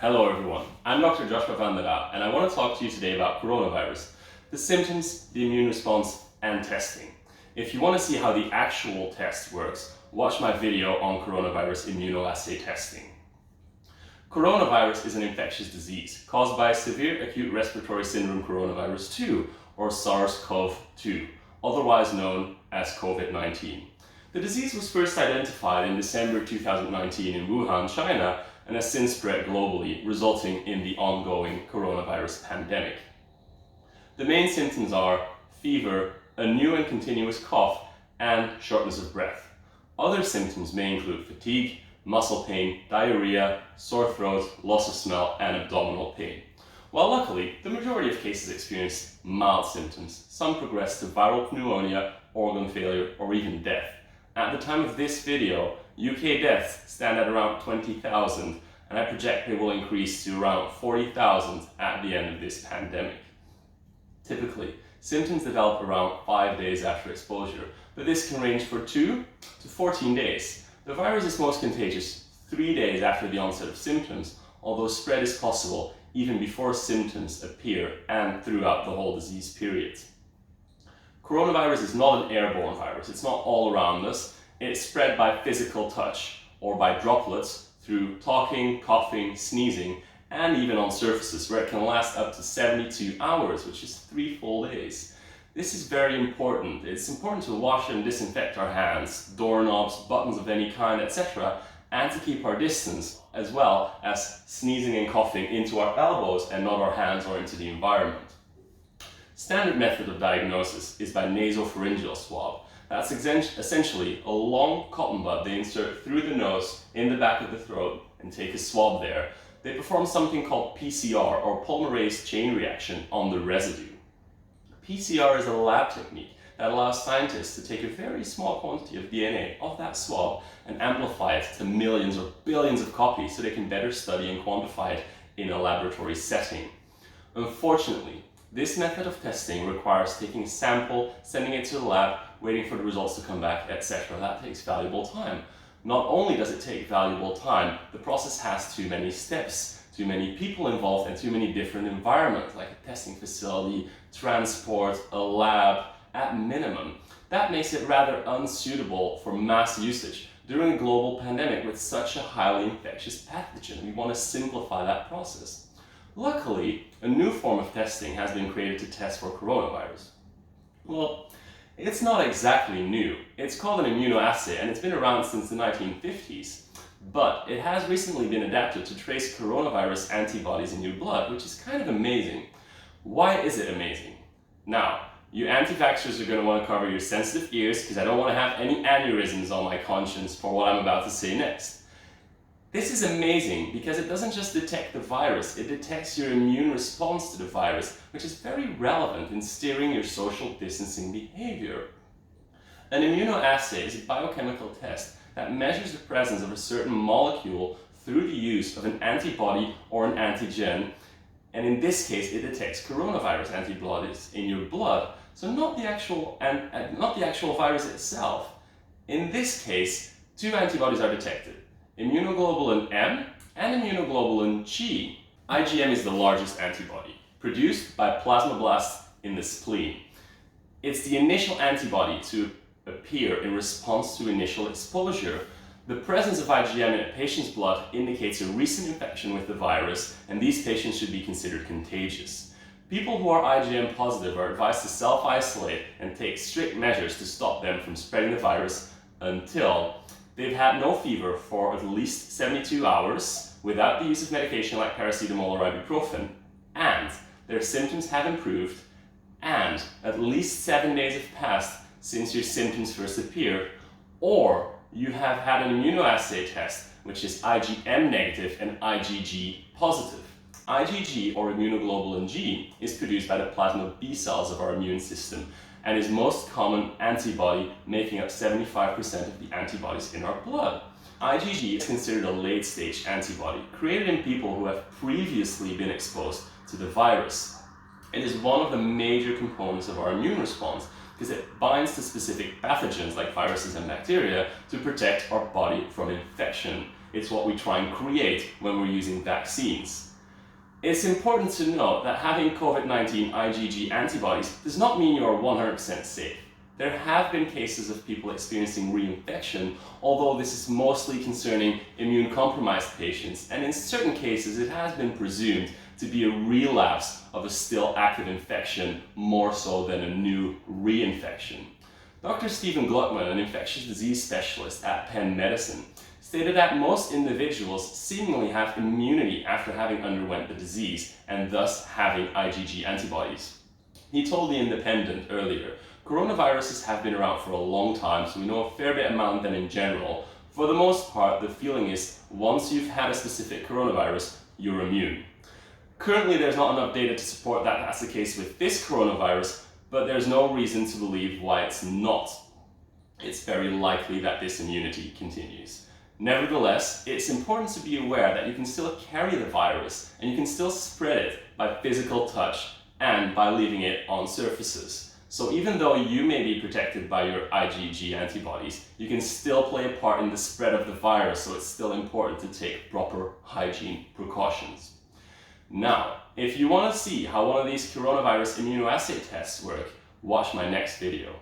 Hello everyone, I'm Dr. Joshua van der Aa, and I want to talk to you today about coronavirus, the symptoms, the immune response, and testing. If you want to see how the actual test works, watch my video on coronavirus immunoassay testing. Coronavirus is an infectious disease caused by severe acute respiratory syndrome coronavirus 2, or SARS-CoV-2, otherwise known as COVID-19. The disease was first identified in December 2019 in Wuhan, China, and has since spread globally, resulting in the ongoing coronavirus pandemic. The main symptoms are fever, a new and continuous cough, and shortness of breath. Other symptoms may include fatigue, muscle pain, diarrhea, sore throat, loss of smell, and abdominal pain. While luckily, the majority of cases experience mild symptoms. Some progress to viral pneumonia, organ failure, or even death. At the time of this video, UK deaths stand at around 20,000, and I project they will increase to around 40,000 at the end of this pandemic. Typically, symptoms develop around 5 days after exposure, but this can range from 2 to 14 days. The virus is most contagious 3 days after the onset of symptoms, although spread is possible even before symptoms appear and throughout the whole disease period. Coronavirus is not an airborne virus. It's not all around us. It's spread by physical touch or by droplets through talking, coughing, sneezing, and even on surfaces where it can last up to 72 hours, which is 3 full days. This is very important. It's important to wash and disinfect our hands, doorknobs, buttons of any kind, etc., and to keep our distance, as well as sneezing and coughing into our elbows and not our hands or into the environment. Standard method of diagnosis is by nasopharyngeal swab. That's essentially a long cotton bud they insert through the nose, in the back of the throat, and take a swab there. They perform something called PCR, or polymerase chain reaction, on the residue. PCR is a lab technique that allows scientists to take a very small quantity of DNA of that swab and amplify it to millions or billions of copies so they can better study and quantify it in a laboratory setting. Unfortunately, this method of testing requires taking a sample, sending it to the lab, waiting for the results to come back, etc. That takes valuable time. Not only does it take valuable time, the process has too many steps, too many people involved, and too many different environments, like a testing facility, transport, a lab, at minimum. That makes it rather unsuitable for mass usage during a global pandemic with such a highly infectious pathogen. We want to simplify that process. Luckily, a new form of testing has been created to test for coronavirus. Well, it's not exactly new. It's called an immunoassay, and it's been around since the 1950s. But it has recently been adapted to trace coronavirus antibodies in your blood, which is kind of amazing. Why is it amazing? Now, you anti-vaxxers are going to want to cover your sensitive ears because I don't want to have any aneurysms on my conscience for what I'm about to say next. This is amazing because it doesn't just detect the virus, it detects your immune response to the virus, which is very relevant in steering your social distancing behavior. An immunoassay is a biochemical test that measures the presence of a certain molecule through the use of an antibody or an antigen, and in this case it detects coronavirus antibodies in your blood, so not the actual virus itself. In this case, 2 antibodies are detected: immunoglobulin M and immunoglobulin G. IgM is the largest antibody, produced by plasmablasts in the spleen. It's the initial antibody to appear in response to initial exposure. The presence of IgM in a patient's blood indicates a recent infection with the virus, and these patients should be considered contagious. People who are IgM positive are advised to self-isolate and take strict measures to stop them from spreading the virus until they've had no fever for at least 72 hours without the use of medication like paracetamol or ibuprofen, and their symptoms have improved, and at least 7 days have passed since your symptoms first appeared, or you have had an immunoassay test which is IgM negative and IgG positive. IgG, or immunoglobulin G, is produced by the plasma B cells of our immune system and is most common antibody, making up 75% of the antibodies in our blood. IgG is considered a late-stage antibody, created in people who have previously been exposed to the virus. It is one of the major components of our immune response because it binds to specific pathogens like viruses and bacteria to protect our body from infection. It's what we try and create when we're using vaccines. It's important to note that having COVID-19 IgG antibodies does not mean you are 100% safe. There have been cases of people experiencing reinfection, although this is mostly concerning immune-compromised patients, and in certain cases it has been presumed to be a relapse of a still active infection more so than a new reinfection. Dr. Stephen Gluckman, an infectious disease specialist at Penn Medicine, stated that most individuals seemingly have immunity after having underwent the disease and thus having IgG antibodies. He told The Independent earlier, coronaviruses have been around for a long time, so we know a fair bit amount them in general. For the most part, the feeling is once you've had a specific coronavirus, you're immune. Currently, there's not enough data to support that that's the case with this coronavirus, but there's no reason to believe why it's not. It's very likely that this immunity continues. Nevertheless, it's important to be aware that you can still carry the virus and you can still spread it by physical touch and by leaving it on surfaces. So even though you may be protected by your IgG antibodies, you can still play a part in the spread of the virus, so it's still important to take proper hygiene precautions. Now, if you want to see how one of these coronavirus immunoassay tests work, watch my next video.